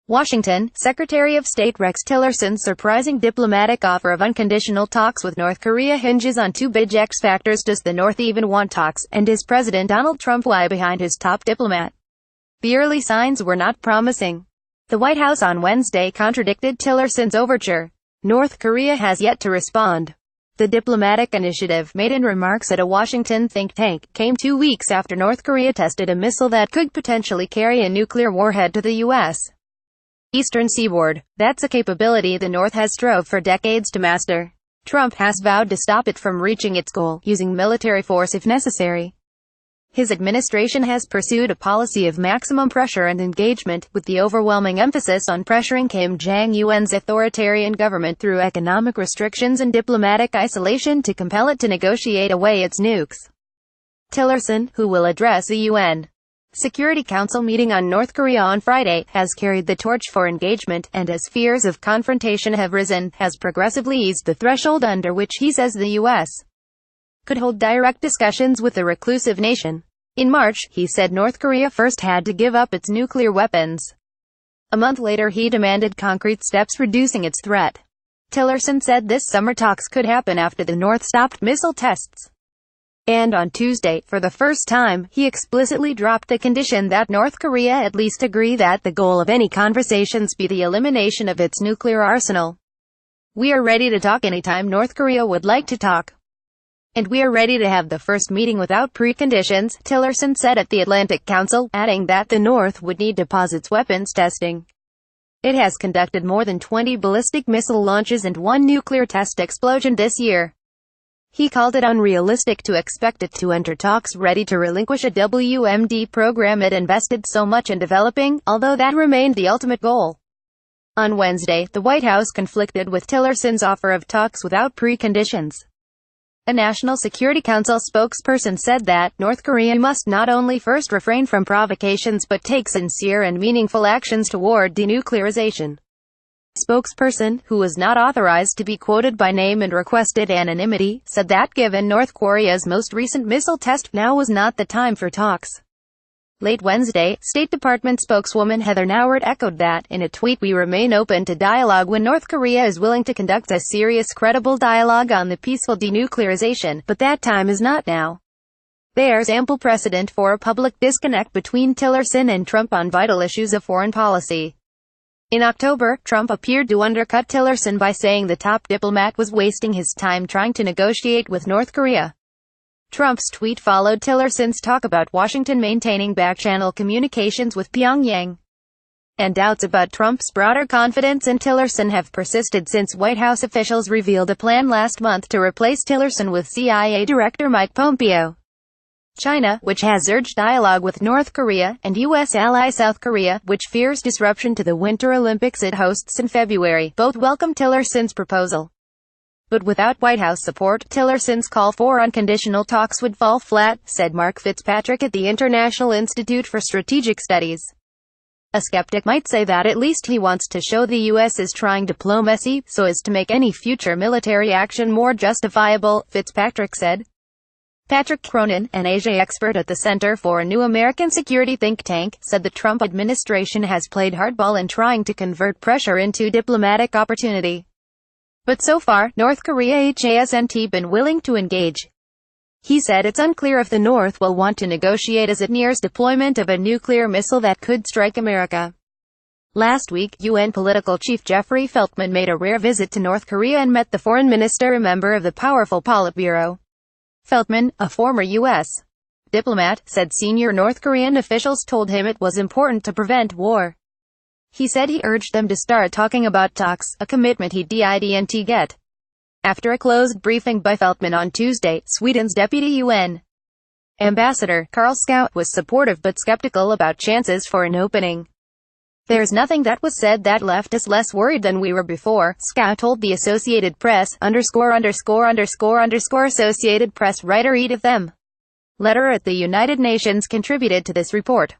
Washington, Secretary of State Rex Tillerson's surprising diplomatic offer of unconditional talks with North Korea hinges on two big X factors. Does the North even want talks, and is President Donald Trump why behind his top diplomat? The early signs were not promising. The White House on Wednesday contradicted Tillerson's overture. North Korea has yet to respond. The diplomatic initiative, made in remarks at a Washington think tank, came 2 weeks after North Korea tested a missile that could potentially carry a nuclear warhead to the U.S. Eastern seaboard. That's a capability the North has strove for decades to master. Trump has vowed to stop it from reaching its goal, using military force if necessary. His administration has pursued a policy of maximum pressure and engagement, with the overwhelming emphasis on pressuring Kim Jong-un's authoritarian government through economic restrictions and diplomatic isolation to compel it to negotiate away its nukes. Tillerson, who will address the UN Security Council meeting on North Korea on Friday, has carried the torch for engagement, and as fears of confrontation have risen, has progressively eased the threshold under which he says the U.S. could hold direct discussions with the reclusive nation. In March, he said North Korea first had to give up its nuclear weapons. A month later he demanded concrete steps reducing its threat. Tillerson said this summer talks could happen after the North stopped missile tests. And on Tuesday, for the first time, he explicitly dropped the condition that North Korea at least agree that the goal of any conversations be the elimination of its nuclear arsenal. "We are ready to talk anytime North Korea would like to talk. And we are ready to have the first meeting without preconditions," Tillerson said at the Atlantic Council, adding that the North would need to pause its weapons testing. It has conducted more than 20 ballistic missile launches and 1 nuclear test explosion this year. He called it unrealistic to expect it to enter talks ready to relinquish a WMD program it invested so much in developing, although that remained the ultimate goal. On Wednesday, the White House conflicted with Tillerson's offer of talks without preconditions. A National Security Council spokesperson said that North Korea must not only first refrain from provocations but take sincere and meaningful actions toward denuclearization. Spokesperson, who was not authorized to be quoted by name and requested anonymity, said that given North Korea's most recent missile test, now was not the time for talks. Late Wednesday, State Department spokeswoman Heather Nauert echoed that, in a tweet, "We remain open to dialogue when North Korea is willing to conduct a serious, credible dialogue on the peaceful denuclearization, but that time is not now." There's ample precedent for a public disconnect between Tillerson and Trump on vital issues of foreign policy. In October, Trump appeared to undercut Tillerson by saying the top diplomat was wasting his time trying to negotiate with North Korea. Trump's tweet followed Tillerson's talk about Washington maintaining back-channel communications with Pyongyang. And doubts about Trump's broader confidence in Tillerson have persisted since White House officials revealed a plan last month to replace Tillerson with CIA Director Mike Pompeo. China, which has urged dialogue with North Korea, and U.S. ally South Korea, which fears disruption to the Winter Olympics it hosts in February, both welcome Tillerson's proposal. But without White House support, Tillerson's call for unconditional talks would fall flat, said Mark Fitzpatrick at the International Institute for Strategic Studies. A skeptic might say that at least he wants to show the U.S. is trying diplomacy, so as to make any future military action more justifiable, Fitzpatrick said. Patrick Cronin, an Asia expert at the Center for a New American Security think tank, said the Trump administration has played hardball in trying to convert pressure into diplomatic opportunity. But so far, North Korea hasn't been willing to engage. He said it's unclear if the North will want to negotiate as it nears deployment of a nuclear missile that could strike America. Last week, UN political chief Jeffrey Feltman made a rare visit to North Korea and met the foreign minister, a member of the powerful Politburo. Feltman, a former U.S. diplomat, said senior North Korean officials told him it was important to prevent war. He said he urged them to start talking about talks, a commitment he didn't get. After a closed briefing by Feltman on Tuesday, Sweden's deputy UN ambassador, Carl Scout, was supportive but skeptical about chances for an opening. "There's nothing that was said that left us less worried than we were before," Scout told the Associated Press, Associated Press writer Edith M. Letter at the United Nations contributed to this report.